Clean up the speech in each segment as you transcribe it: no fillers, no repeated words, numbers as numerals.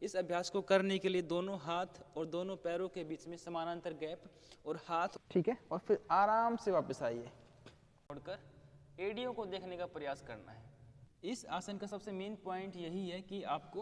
इस अभ्यास को करने के लिए दोनों हाथ और दोनों पैरों के बीच में समानांतर गैप और हाथ, ठीक है, और फिर आराम से वापस आइए, छोड़कर एड़ियों को देखने का प्रयास करना है। इस आसन का सबसे मेन पॉइंट यही है कि आपको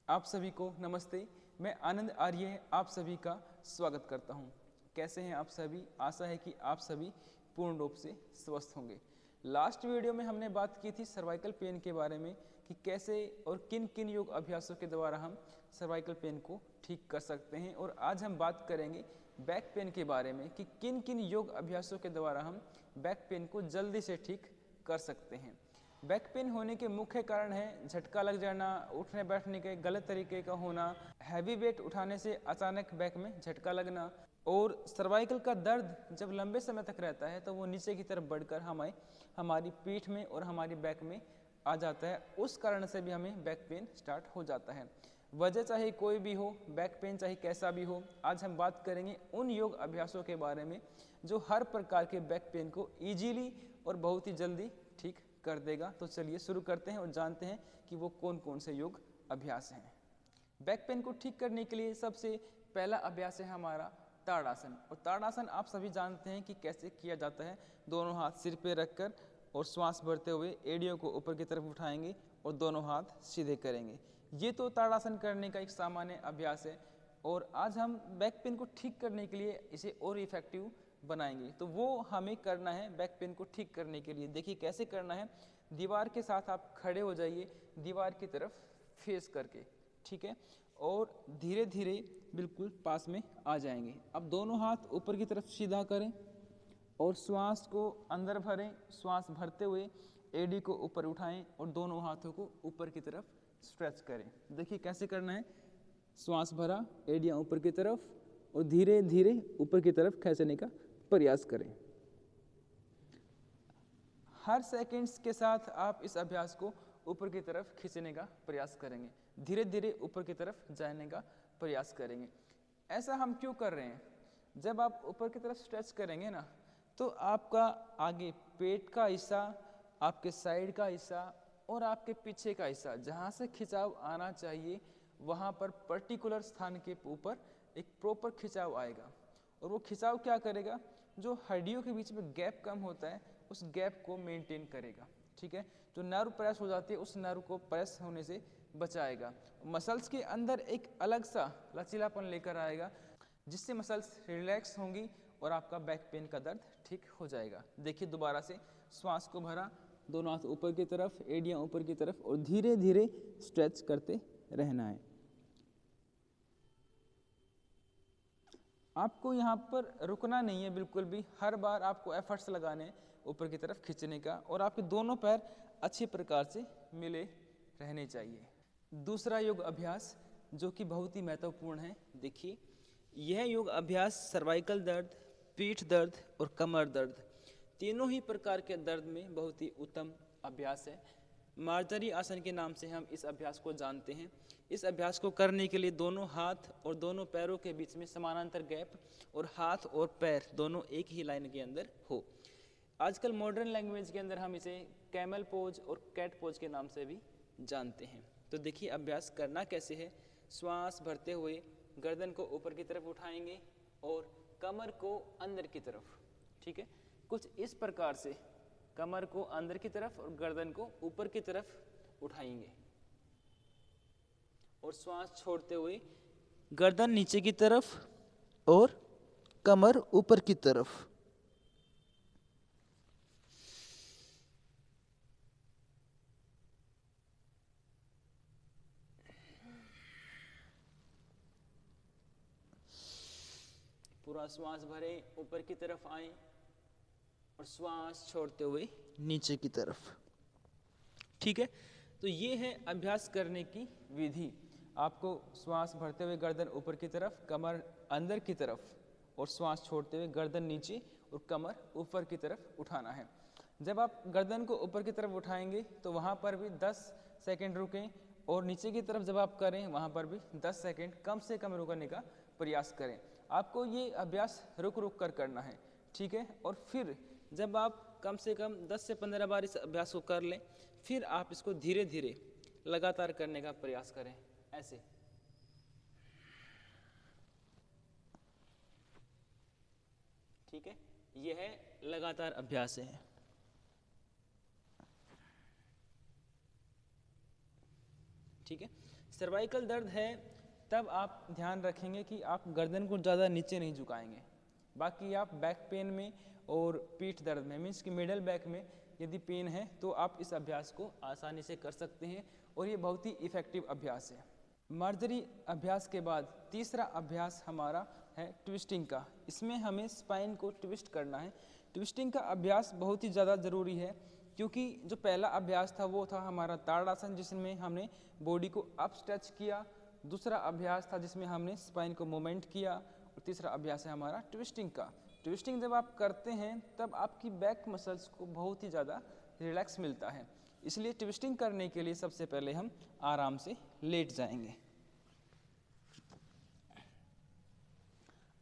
आप सभी को नमस्ते। मैं आनंद आर्य आप सभी का स्वागत करता हूं। कैसे हैं आप सभी? आशा है कि आप सभी पूर्ण रूप से स्वस्थ होंगे। लास्ट वीडियो में हमने बात की थी सर्वाइकल पेन के बारे में कि कैसे और किन किन योग अभ्यासों के द्वारा हम सर्वाइकल पेन को ठीक कर सकते हैं, और आज हम बात करेंगे बैक पेन के बारे में कि किन किन योग अभ्यासों के द्वारा हम बैक पेन को जल्दी से ठीक कर सकते हैं। बैक पेन होने के मुख्य कारण है झटका लग जाना, उठने बैठने के गलत तरीके का होना, हैवी वेट उठाने से अचानक बैक में झटका लगना, और सर्वाइकल का दर्द जब लंबे समय तक रहता है तो वो नीचे की तरफ बढ़कर हमारी पीठ में और हमारी बैक में आ जाता है। उस कारण से भी हमें बैक पेन स्टार्ट हो जाता है। वजह चाहे कोई भी हो, बैक पेन चाहे कैसा भी हो, आज हम बात करेंगे उन योग अभ्यासों के बारे में जो हर प्रकार के बैक पेन को ईजीली और बहुत ही जल्दी ठीक कर देगा। तो चलिए शुरू करते हैं और जानते हैं कि वो कौन कौन से योग अभ्यास हैं। बैक पेन को ठीक करने के लिए सबसे पहला अभ्यास है हमारा ताड़ासन। और ताड़ासन आप सभी जानते हैं कि कैसे किया जाता है। दोनों हाथ सिर पे रखकर और श्वास भरते हुए एड़ियों को ऊपर की तरफ उठाएंगे और दोनों हाथ सीधे करेंगे। ये तो ताड़ासन करने का एक सामान्य अभ्यास है, और आज हम बैक पेन को ठीक करने के लिए इसे और इफेक्टिव बनाएंगे। तो वो हमें करना है बैक पेन को ठीक करने के लिए। देखिए कैसे करना है। दीवार के साथ आप खड़े हो जाइए, दीवार की तरफ फेस करके, ठीक है, और धीरे धीरे बिल्कुल पास में आ जाएंगे। अब दोनों हाथ ऊपर की तरफ सीधा करें और श्वास को अंदर भरें। श्वास भरते हुए एडी को ऊपर उठाएं और दोनों हाथों को ऊपर की तरफ स्ट्रेच करें। देखिए कैसे करना है। श्वास भरा, एडियां ऊपर की तरफ, और धीरे धीरे ऊपर की तरफ खींचने का प्रयास करें। हर सेकंड्स के साथ आप इस अभ्यास को ऊपर की तरफ खींचने का प्रयास करेंगे, धीरे धीरे ऊपर की तरफ जाने का प्रयास करेंगे। ऐसा हम क्यों कर रहे हैं? जब आप ऊपर की तरफ स्ट्रेच करेंगे ना, तो आपका आगे पेट का हिस्सा, आपके साइड का हिस्सा और आपके पीछे का हिस्सा, जहाँ से खिंचाव आना चाहिए वहाँ पर पर्टिकुलर स्थान के ऊपर एक प्रॉपर खिंचाव आएगा। और वो खिंचाव क्या करेगा? जो हड्डियों के बीच में गैप कम होता है उस गैप को मेंटेन करेगा, ठीक है। जो नर्व प्रेस हो जाती है उस नर्व को प्रेस होने से बचाएगा। मसल्स के अंदर एक अलग सा लचीलापन लेकर आएगा, जिससे मसल्स रिलैक्स होंगी और आपका बैक पेन का दर्द ठीक हो जाएगा। देखिए दोबारा से, श्वास को भरा, दोनों हाथ ऊपर की तरफ, एड़ियां ऊपर की तरफ, और धीरे धीरे स्ट्रेच करते रहना है। आपको यहाँ पर रुकना नहीं है बिल्कुल भी। हर बार आपको एफर्ट्स लगाने हैं ऊपर की तरफ खींचने का, और आपके दोनों पैर अच्छी प्रकार से मिले रहने चाहिए। दूसरा योग अभ्यास जो कि बहुत ही महत्वपूर्ण है। देखिए यह योग अभ्यास सर्वाइकल दर्द, पीठ दर्द और कमर दर्द, तीनों ही प्रकार के दर्द में बहुत ही उत्तम अभ्यास है। मार्जरी आसन के नाम से हम इस अभ्यास को जानते हैं। इस अभ्यास को करने के लिए दोनों हाथ और दोनों पैरों के बीच में समानांतर गैप, और हाथ और पैर दोनों एक ही लाइन के अंदर हो। आजकल मॉडर्न लैंग्वेज के अंदर हम इसे कैमल पोज और कैट पोज के नाम से भी जानते हैं। तो देखिए अभ्यास करना कैसे है। श्वास भरते हुए गर्दन को ऊपर की तरफ उठाएंगे और कमर को अंदर की तरफ, ठीक है, कुछ इस प्रकार से कमर को अंदर की तरफ और गर्दन को ऊपर की तरफ उठाएंगे, और श्वास छोड़ते हुए गर्दन नीचे की तरफ और कमर ऊपर की तरफ। पूरा श्वास भरें, ऊपर की तरफ आए और श्वास छोड़ते हुए नीचे की तरफ, ठीक है। तो ये है अभ्यास करने की विधि। आपको श्वास भरते हुए गर्दन ऊपर की तरफ, कमर अंदर की तरफ, और श्वास छोड़ते हुए गर्दन नीचे और कमर ऊपर की तरफ उठाना है। जब आप गर्दन को ऊपर की तरफ उठाएंगे तो वहाँ पर भी 10 सेकंड रुकें, और नीचे की तरफ जब आप करें वहाँ पर भी 10 सेकंड कम से कम रुकने का प्रयास करें। आपको ये अभ्यास रुक रुक कर करना है, ठीक है। और फिर जब आप कम से कम 10 से 15 बार इस अभ्यास को कर लें, फिर आप इसको धीरे धीरे लगातार करने का प्रयास करें ऐसे। ठीक है, यह है लगातार अभ्यास है। ठीक है, सर्वाइकल दर्द है तब आप ध्यान रखेंगे कि आप गर्दन को ज़्यादा नीचे नहीं झुकाएंगे। बाकी आप बैक पेन में और पीठ दर्द में, मीन्स कि मिडल बैक में यदि पेन है तो आप इस अभ्यास को आसानी से कर सकते हैं और ये बहुत ही इफ़ेक्टिव अभ्यास है। मार्जरी अभ्यास के बाद तीसरा अभ्यास हमारा है ट्विस्टिंग का। इसमें हमें स्पाइन को ट्विस्ट करना है। ट्विस्टिंग का अभ्यास बहुत ही ज़्यादा ज़रूरी है, क्योंकि जो पहला अभ्यास था वो था हमारा ताड़ासन, जिसमें हमने बॉडी को अप स्ट्रेच किया। दूसरा अभ्यास था जिसमें हमने स्पाइन को मूवमेंट किया, और तीसरा अभ्यास है हमारा ट्विस्टिंग का। ट्विस्टिंग जब आप करते हैं तब आपकी बैक मसल्स को बहुत ही ज़्यादा रिलैक्स मिलता है। इसलिए ट्विस्टिंग करने के लिए सबसे पहले हम आराम से लेट जाएंगे।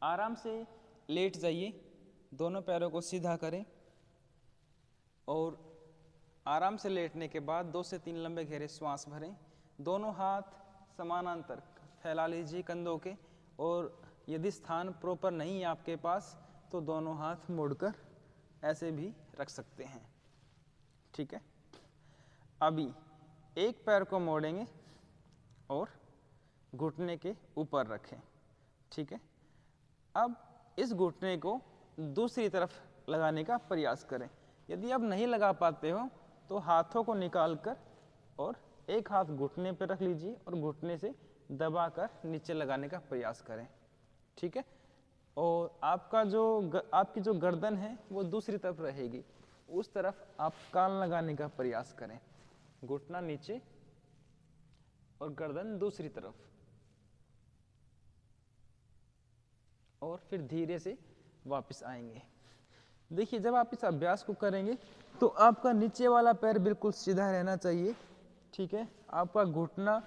आराम से लेट जाइए, दोनों पैरों को सीधा करें और आराम से लेटने के बाद 2 से 3 लंबे गहरे श्वास भरें। दोनों हाथ समानांतर फैला लीजिए कंधों के, और यदि स्थान प्रॉपर नहीं है आपके पास तो दोनों हाथ मोड़कर ऐसे भी रख सकते हैं। ठीक है, अभी एक पैर को मोड़ेंगे और घुटने के ऊपर रखें। ठीक है, अब इस घुटने को दूसरी तरफ लगाने का प्रयास करें। यदि आप नहीं लगा पाते हो तो हाथों को निकालकर और एक हाथ घुटने पर रख लीजिए और घुटने से दबाकर नीचे लगाने का प्रयास करें। ठीक है, और आपकी जो गर्दन है वो दूसरी तरफ रहेगी, उस तरफ आप कान लगाने का प्रयास करें। घुटना नीचे और गर्दन दूसरी तरफ, और फिर धीरे से वापस आएंगे। देखिए, जब आप इस अभ्यास को करेंगे तो आपका नीचे वाला पैर बिल्कुल सीधा रहना चाहिए। ठीक है, आपका घुटना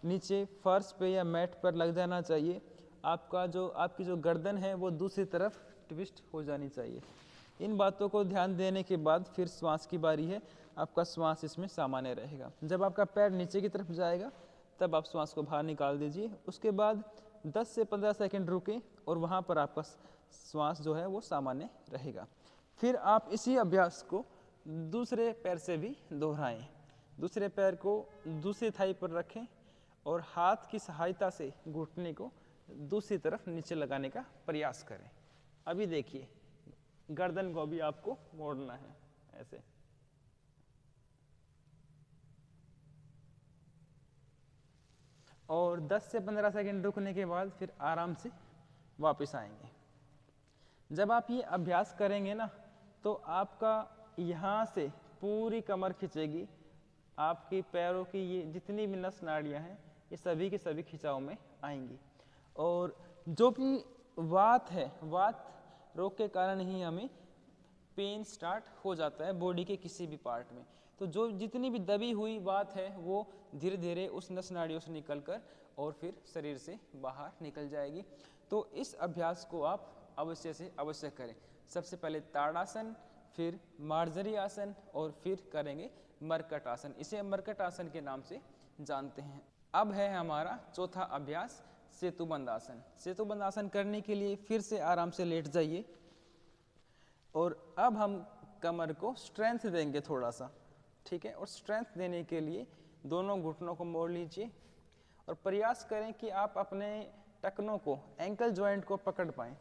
नीचे फर्श पे या मैट पर लग जाना चाहिए। आपकी जो गर्दन है वो दूसरी तरफ ट्विस्ट हो जानी चाहिए। इन बातों को ध्यान देने के बाद फिर श्वास की बारी है। आपका श्वास इसमें सामान्य रहेगा। जब आपका पैर नीचे की तरफ जाएगा तब आप श्वास को बाहर निकाल दीजिए। उसके बाद 10 से 15 सेकंड रुकें और वहाँ पर आपका श्वास जो है वो सामान्य रहेगा। फिर आप इसी अभ्यास को दूसरे पैर से भी दोहराएं। दूसरे पैर को दूसरी थाई पर रखें और हाथ की सहायता से घुटने को दूसरी तरफ नीचे लगाने का प्रयास करें। अभी देखिए, गर्दन को भी आपको मोड़ना है ऐसे। और 10 से 15 सेकंड रुकने के बाद फिर आराम से वापस आएंगे। जब आप ये अभ्यास करेंगे ना तो आपका यहाँ से पूरी कमर खिंचेगी। आपकी पैरों की ये जितनी भी नस नाड़ियाँ हैं ये सभी की सभी खिंचाव में आएंगी। और जो भी वात है, वात रोग के कारण ही हमें पेन स्टार्ट हो जाता है बॉडी के किसी भी पार्ट में। तो जो जितनी भी दबी हुई बात है वो धीरे धीरे उस नस नाड़ियों से निकलकर और फिर शरीर से बाहर निकल जाएगी। तो इस अभ्यास को आप अवश्य से अवश्य करें। सबसे पहले ताड़ासन, फिर मार्जरी आसन और फिर करेंगे मरकट आसन। इसे मरकट आसन के नाम से जानते हैं। अब है हमारा चौथा अभ्यास सेतुबंध आसन। सेतुबंध आसन करने के लिए फिर से आराम से लेट जाइए और अब हम कमर को स्ट्रेंथ देंगे थोड़ा सा। ठीक है, और स्ट्रेंथ देने के लिए दोनों घुटनों को मोड़ लीजिए और प्रयास करें कि आप अपने टखनों को, एंकल जॉइंट को पकड़ पाएं।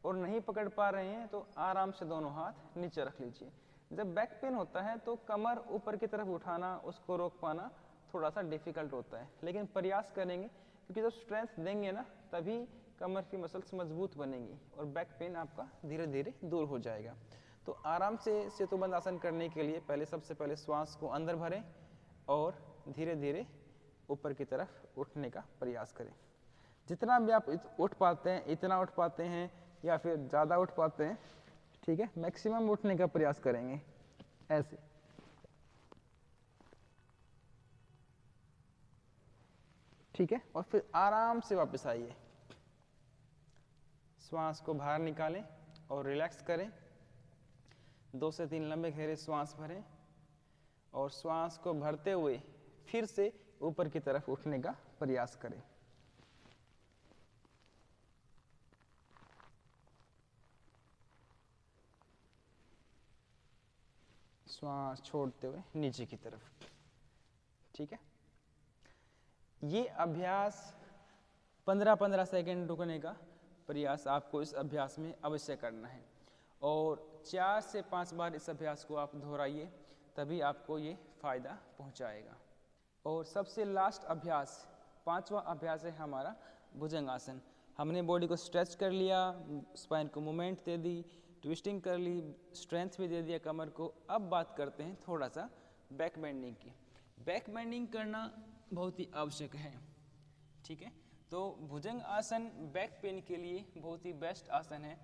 और नहीं पकड़ पा रहे हैं तो आराम से दोनों हाथ नीचे रख लीजिए। जब बैक पेन होता है तो कमर ऊपर की तरफ उठाना, उसको रोक पाना थोड़ा सा डिफिकल्ट होता है, लेकिन प्रयास करेंगे क्योंकि जब स्ट्रेंथ देंगे ना तभी कमर की मसल्स मजबूत बनेंगी और बैक पेन आपका धीरे धीरे दूर हो जाएगा। तो आराम से सेतुबंध आसन करने के लिए सबसे पहले श्वास को अंदर भरें और धीरे धीरे ऊपर की तरफ उठने का प्रयास करें। जितना भी आप उठ पाते हैं इतना उठ पाते हैं या फिर ज़्यादा उठ पाते हैं, ठीक है, मैक्सिमम उठने का प्रयास करेंगे ऐसे। ठीक है, और फिर आराम से वापस आइए। श्वास को बाहर निकालें और रिलैक्स करें। 2 से 3 लंबे गहरे श्वास भरें और श्वास को भरते हुए फिर से ऊपर की तरफ उठने का प्रयास करें। श्वास छोड़ते हुए नीचे की तरफ। ठीक है, ये अभ्यास 15-15 सेकंड रुकने का प्रयास आपको इस अभ्यास में अवश्य करना है और 4 से 5 बार इस अभ्यास को आप दोहराइए, तभी आपको ये फायदा पहुंचाएगा। और सबसे लास्ट अभ्यास, 5वां अभ्यास है हमारा भुजंगासन। हमने बॉडी को स्ट्रेच कर लिया, स्पाइन को मूवमेंट दे दी, ट्विस्टिंग कर ली, स्ट्रेंथ भी दे दिया कमर को। अब बात करते हैं थोड़ा सा बैक बेंडिंग की। बैक बेंडिंग करना बहुत ही आवश्यक है। ठीक है, तो भुजंग आसन बैक पेन के लिए बहुत ही बेस्ट आसन है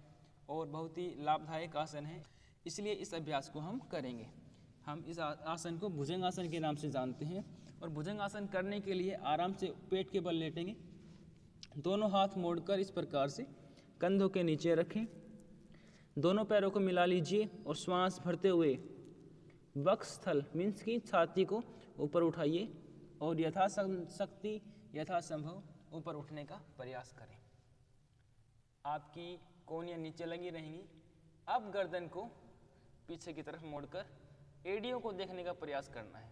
और बहुत ही लाभदायक आसन है, इसलिए इस अभ्यास को हम करेंगे। हम इस आसन को भुजंग आसन के नाम से जानते हैं और भुजंग आसन करने के लिए आराम से पेट के बल लेटेंगे, दोनों हाथ मोड़कर इस प्रकार से कंधों के नीचे रखें, दोनों पैरों को मिला लीजिए और श्वास भरते हुए वक्षस्थल मीन्स की छाती को ऊपर उठाइए और यथाशक्ति यथासंभव ऊपर उठने का प्रयास करें। आपकी कोहनियाँ नीचे लगी रहेंगी। अब गर्दन को पीछे की तरफ मोड़कर एड़ियों को देखने का प्रयास करना है।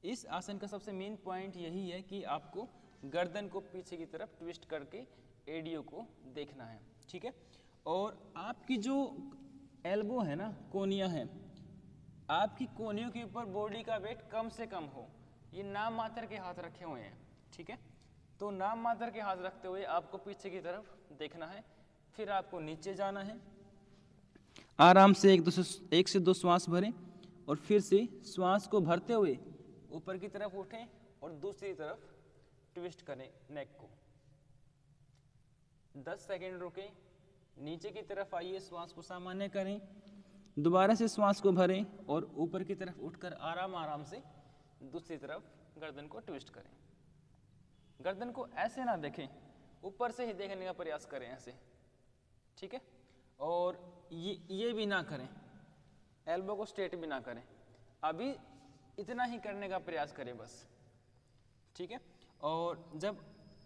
इस आसन का सबसे मेन पॉइंट यही है कि आपको गर्दन को पीछे की तरफ ट्विस्ट करके एड़ियों को देखना है। ठीक है, और आपकी जो एल्बो है ना, कोहनियाँ हैं, आपकी कोहनियों के ऊपर बॉडी का वेट कम से कम हो। ये नाम मात्र के हाथ रखे हुए हैं। ठीक है, तो नाम मात्र के हाथ रखते हुए आपको पीछे की तरफ देखना है, फिर आपको नीचे जाना है। आराम से 1 से 2 श्वास भरें और फिर से श्वास को भरते हुए ऊपर की तरफ उठें और दूसरी तरफ ट्विस्ट करें नेक को। 10 सेकंड रुकें, नीचे की तरफ आइए, श्वास को सामान्य करें, दोबारा से श्वास को भरें और ऊपर की तरफ उठकर आराम से दूसरी तरफ गर्दन को ट्विस्ट करें। गर्दन को ऐसे ना देखें, ऊपर से ही देखने का प्रयास करें ऐसे। ठीक है, और ये भी ना करें, एल्बो को स्ट्रेट भी ना करें, अभी इतना ही करने का प्रयास करें बस। ठीक है, और जब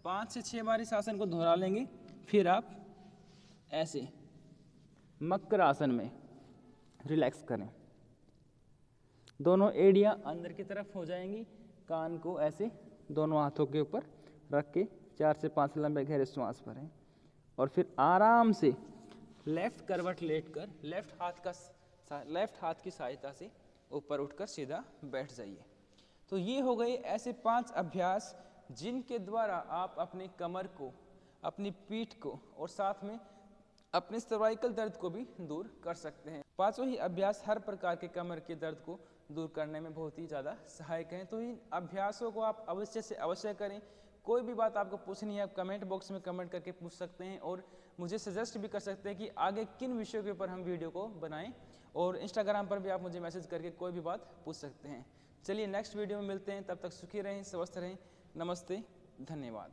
5 से 6 बार इस आसन को दोहरा लेंगे, फिर आप ऐसे मकर आसन में रिलैक्स करें। दोनों एड़ियाँ अंदर की तरफ हो जाएंगी, कान को ऐसे दोनों हाथों के ऊपर रख के 4 से 5 लंबे गहरे श्वास भरें और फिर आराम से लेफ्ट करवट लेटकर लेफ्ट हाथ की सहायता से ऊपर उठकर सीधा बैठ जाइए। तो ये हो गए ऐसे 5 अभ्यास जिनके द्वारा आप अपने कमर को, अपनी पीठ को और साथ में अपने सर्वाइकल दर्द को भी दूर कर सकते हैं। 5 ही अभ्यास हर प्रकार के कमर के दर्द को दूर करने में बहुत ही ज़्यादा सहायक हैं। तो इन अभ्यासों को आप अवश्य से अवश्य करें। कोई भी बात आपको पूछनी है, आप कमेंट बॉक्स में कमेंट करके पूछ सकते हैं और मुझे सजेस्ट भी कर सकते हैं कि आगे किन विषयों के ऊपर हम वीडियो को बनाएं, और इंस्टाग्राम पर भी आप मुझे मैसेज करके कोई भी बात पूछ सकते हैं। चलिए नेक्स्ट वीडियो में मिलते हैं, तब तक सुखी रहें, स्वस्थ रहें। नमस्ते, धन्यवाद।